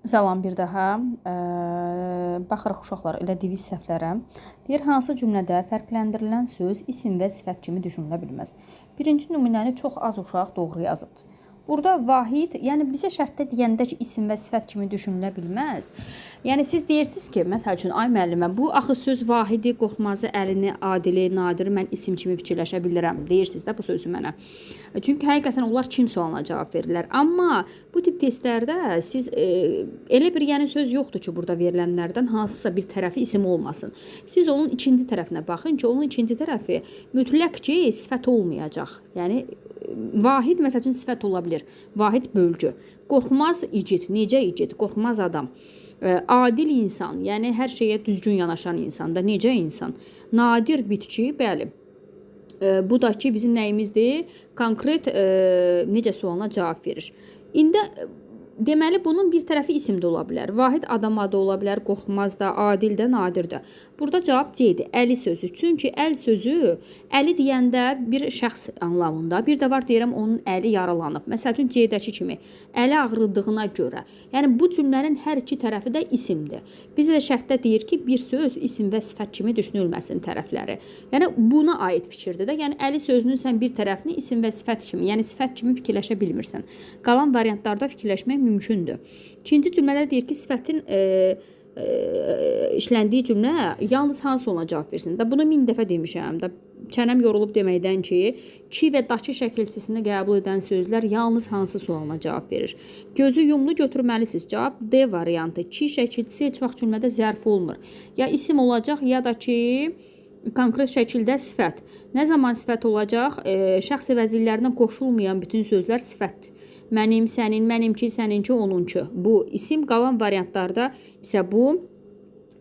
Salam bir daha. Baxırıq uşaqlar elədiyi səhvlərə. Deyir, hansı cümlədə fərqləndirilən söz isim və sifət kimi düşünülə bilməz? Birinci nümunəni çox az uşaq doğru yazıbdır. Burada vahid, yəni bizə şərtdə deyəndə ki, isim və sifət kimi düşünülə bilməz. Yəni siz deyirsiniz ki, məsəl üçün, ay müəllimə, bu axı söz vahidi, qorxmazı, əlini, adili, nadiri mən isim kimi fikirləşə bilirəm. Deyirsiniz də bu sözü mənə. Çünki həqiqətən onlar kim sualına cavab verirlər. Amma bu tip testlərdə siz elə bir yəni söz yoxdur ki, burada verilənlərdən hansısa bir tərəfi isim olmasın. Siz onun ikinci tərəfinə baxın ki, onun ikinci tərəfi mütləq ki, sifət olmayacaq. Yəni vahid məsəl üçün sifət ola bilər. Vahid bölgü. Qorxmaz igid. Necə igid? Qorxmaz adam. Adil insan, yəni hər şeyə düzgün yanaşan insan da necə insan? Nadir bitki, bəli. Bu da ki, bizim nəyimizdir? Konkret necə sualına cavab verir. İndi deməli, bunun bir tərəfi isim də ola bilər. Vahid adam adı ola bilər, qorxmaz da, adil də, nadir də. Burada cavab C-dir, əli sözü. Çünki əl sözü, əli deyəndə bir şəxs anlamında, bir də var deyirəm, onun əli yaralanıb. Məsəl üçün C-dəki kimi, əli ağrıdığına görə. Yəni, bu cümlənin hər iki tərəfi də isimdir. Bizə də şərtdə deyir ki, bir söz isim və sifət kimi düşünülməsin tərəfləri. Yəni, buna aid fikirdir də. Yəni, əli sözünün sən bir tərəfini isim və sifət kimi, yəni sifət kimi fikirləşə bilmirsən. Qalan variantlarda fikirləşmək mümkündür. İkinci cümlədə deyir ki, sifətin işləndiyi cümlə yalnız hansı ona cavab versin? Da bunu 1000 dəfə demişəm. Da çənəm yorulub deməkdən ki və dakı şəkilçisini qəbul edən sözlər yalnız hansı sualına cavab verir? Gözü yumlu götürməlisiniz. Cavab D variantı. Ki şəkilçisi heç vaxt cümlədə zərf olmur. Ya isim olacaq, ya da ki konkret şəkildə sifət. Nə zaman sifət olacaq? Şəxs əvəzliklərinə qoşulmayan bütün sözlər sifətdir. Mənim, sənin, mənimki, səninki, onunki. Bu isim, qalan variantlarda isə bu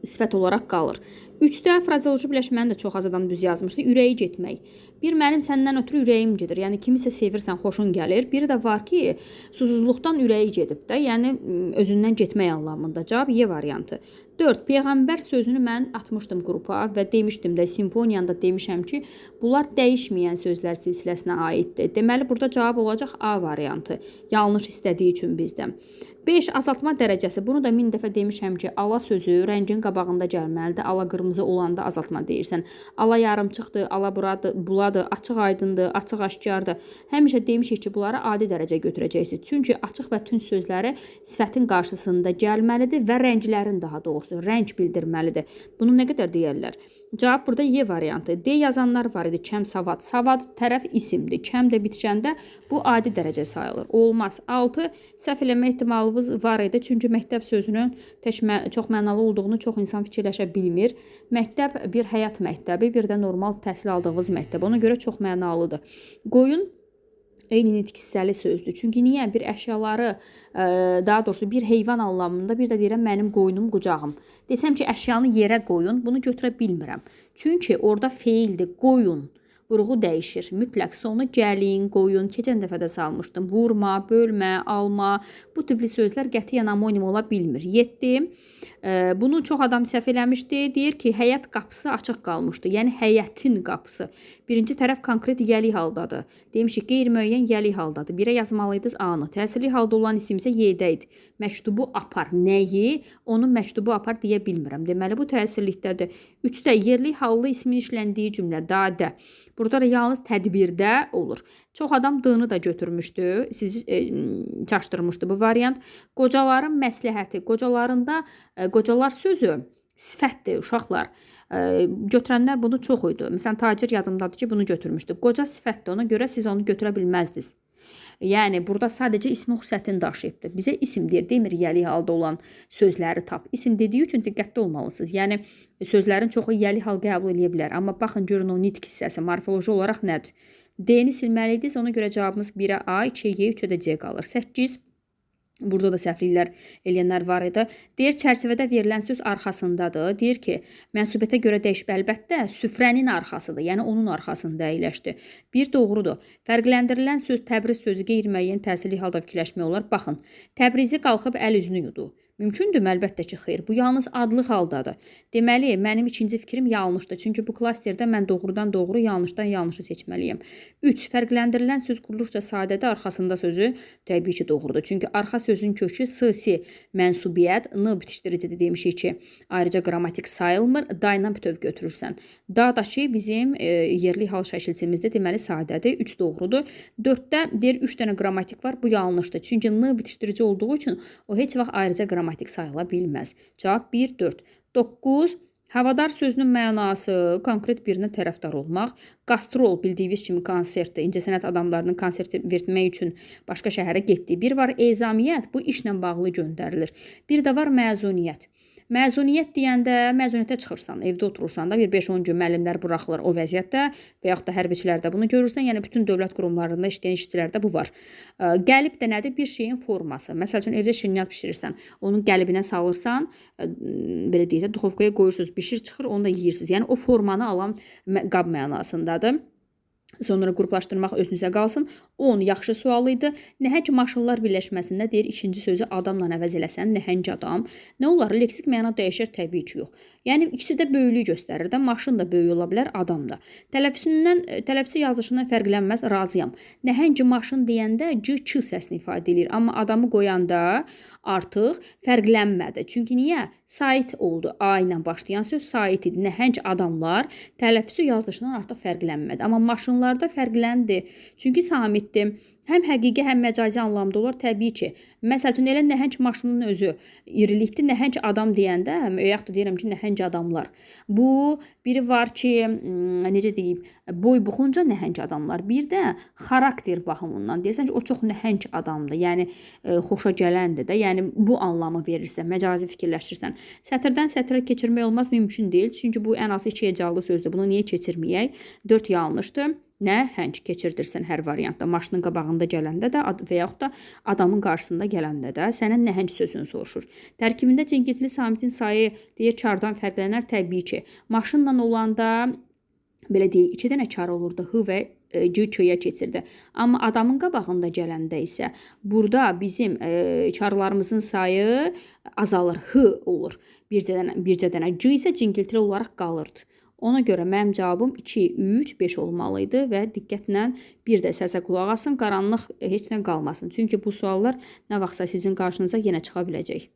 sifət olaraq qalır. 3-də frazeoloji biləşməni də çox az adam düz yazmışdı. Ürəyi getmək. Bir mənim səndən ötürü ürəyim gedir. Yəni kimisə sevirsən, xoşun gəlir. Biri də var ki, susuzluqdan ürəyi gedib də. Yəni özündən getmək anlamında. Cavab Y variantı. 4. Peyğəmbər sözünü mən atmışdım qrupa və demişdim də, simfoniyanda demişəm ki, bunlar dəyişməyən sözlər silsiləsinə aiddir. Deməli, burada cavab olacaq A variantı. Yanlış istədiyi üçün bizdən. 5. Azaltma dərəcəsi. Bunu da 1000 dəfə demişəm ki, ala sözü rəngin qabağında gəlməlidir. Ala qırmızı olanda azaltma deyirsən. Ala yarımçıqdır, ala buladır, açıq aydındır, açıq aşkardır. Həmişə demişik ki, bunları adi dərəcə götürəcəksiniz. Çünki açıq və tünd sözləri sifətin qarşısında gəlməlidir və rənglərin daha doğrusu rəng bildirməlidir. Bunu nə qədər deyərlər? Cavab burada Y variantı. D yazanlar var idi. Kəm savad. Savad tərəf isimdir. Kəm də bitkəndə bu adi dərəcə sayılır. Olmaz. 6. Səhv eləmə ehtimalımız var idi. Çünki məktəb sözünün çox mənalı olduğunu çox insan fikirləşə bilmir. Məktəb bir həyat məktəbi, bir də normal təhsil aldığımız məktəb. Ona görə çox mənalıdır. Qoyun eyni nitq hissəli sözdür. Çünki niyə? Bir əşyaları, daha doğrusu bir heyvan anlamında, bir də deyirəm mənim qoyunum, qucağım. Desəm ki, əşyanı yerə qoyun, bunu götürə bilmirəm. Çünki orada feildir, qoyun. Vurğu dəyişir. Mütləq sonu gəlin, qoyun. Keçən dəfə də salmışdım. Vurma, bölmə, alma. Bu tipli sözlər qətiyyən amonim ola bilmir. 7. Bunu çox adam səhv eləmişdi. Deyir ki, həyət qapısı açıq qalmışdı. Yəni həyətin qapısı. Birinci tərəf konkret yəli haldadır. Demişik, qeyri-müəyyən yəli haldadır. Birə yazmalıydınız A-nı. Təsirli halda olan isim isə Y-də idi. Məktubu apar. Nəyi? Onun məktubu apar deyə bilmirəm. Deməli, bu təsirlikdədir. 3-də yerli hallı ismin işləndiyi cümlə. Dadə. Burada da yalnız tədbirdə olur. Çox adam D-nı da götürmüşdü. Sizi çaşdırmışdı bu variant. Qocaların məsləhəti. Qocalar sözü sifətdir, uşaqlar. Götürənlər bunu çox idi. Məsələn, tacir yadımdadır ki, bunu götürmüşdü. Qoca sifətdir, ona görə siz onu götürə bilməzdiniz. Yəni, burada sadəcə ismin xüsusiyyətini daşıyıbdır. Bizə isim deyir, demir yəli halda olan sözləri tap. İsim dediyi üçün diqqətli olmalısınız. Yəni, sözlərin çoxu yəli hal qəbul edə bilər. Amma baxın, görün o nitq hissəsi, morfoloji olaraq nədir? D-ni silməliydiniz, ona görə cavabımız 1-ə A, 2-yə Y, 3-ə də C qalır. 8. Burada da səhvliklər eləyənlər var idi. Deyir, çərçivədə verilən söz arxasındadır. Deyir ki, mənsubiyyətə görə dəyişib əlbəttə süfrənin arxasıdır. Yəni, onun arxasında əyləşdi. Bir doğrudur. Fərqləndirilən söz Təbriz sözü qeyri-müəyyən təsirli halda fikirləşmək olar. Baxın, Təbrizi qalxıb əl üzünü yudu. Mümkündür? Əlbəttə ki, xeyr. Bu yalnız adlıq haldadır. Deməli, mənim ikinci fikrim yanlışdır. Çünki bu klasterdə mən doğrudan doğru, yanlışdan yanlışı seçməliyəm. 3. Fərqləndirilən söz quruluşca sadədə arxasında sözü təbii ki, doğrudur. Çünki arxa sözün kökü s-si mənsubiyyət, n bitişdiricidir demişik ki, ayrıca qrammatik sayılmır. Da ilə bütöv götürürsən. Da da ki, bizim yerli hal şəkilçimizdə deməli sadədir. 3 doğrudur. 4-də deyir 3 dənə qrammatik var. Bu yanlışdır. Çünki n bitişdirici olduğu üçün o heç vaxt ayrıca qrammatik sayıla bilməz. Cavab 1, 4. 9. Havadar sözünün mənası konkret birinə tərəfdar olmaq. Qastrol bildiyiniz kimi konsertdə, incəsənət adamlarının konsert vermək üçün başqa şəhərə getdiyi. Bir var ezamiyyət, bu işlə bağlı göndərilir. Bir də var məzuniyyət. Məzuniyyət deyəndə məzuniyyətə çıxırsan, evdə oturursan da bir 5-10 gün müəllimlər buraxılır o vəziyyətdə və yaxud da hərbiçilərdə bunu görürsən. Yəni bütün dövlət qurumlarında işləyən işçilərdə bu var. Qəlib də nədir? Bir şeyin forması. Məsəl üçün evdə şirniyyat bişirirsən, onun qəlibinə salırsan, belə deyək də duxovkaya qoyursunuz, bişir çıxır, onu da yeyirsiniz. Yəni o formanı alan qab mənasındadır. Sonra qruplaşdırmaq özünüzə qalsın. 10 yaxşı sual idi. Nəhəng maşınlar birləşməsində deyir ikinci sözü adamla əvəz eləsən, nəhəng adam. Nə olar? Leksik məna dəyişir? Təbii ki, yox. Yəni ikisi də böyüklük göstərir də. Maşın da böyük ola bilər, adam da. Tələffüzü yazılışından fərqlənməz, razıyam. Nəhəng maşın deyəndə c səsini ifadə edir. Amma adamı qoyanda artıq fərqlənmədi. Çünki niyə? Sait oldu. A ilə başlayan söz sait idi. Nəhəng adamlar tələffüzü yazılışından artıq fərqlənmədi. Amma maşınlarda fərqləndi. Çünki samitdir. Həm həqiqi, həm məcazi anlamda olur. Təbii ki. Məsəl üçün, elə nəhəng maşının özü irilikdir. Nəhəng adam deyəndə, yaxud da deyirəm ki, nəhəng adamlar. Bu, biri var ki, necə deyib, boy buxunca nəhəng adamlar. Bir də xarakter baxımından deyirsən ki, o çox nəhəng adamdır. Yəni, xoşa gələndir də. Yəni, bu anlamı verirsən, məcazi fikirləşirsən. Sətirdən sətirə keçirmək olmaz, mümkün deyil. Çünki bu ən azı 2 hecallı sözdür. Bunu niyə keçirməyək? 4 yanlışdır. Nəhəng keçirdirsən hər variantda. Maşının qabağında gələndə də və yaxud da adamın qarşısında gələndə də sənə nəhəng sözünü soruşur. Tərkibində cingiltili samitin sayı deyir kardan fərqlənər təbii ki. Maşınla olanda belə deyək 2 dənə kar olurdu. H və c-ya keçirdi. Amma adamın qabağında gələndə isə burada bizim karlarımızın sayı azalır. H olur. Bircə dənə c isə cingiltili olaraq qalırdı. Ona görə mənim cavabım 2, 3, 5 olmalı idi və diqqətlə bir də səsə qulaq asın, qaranlıq heç nə qalmasın. Çünki bu suallar nə vaxtsa sizin qarşınıza yenə çıxa biləcək.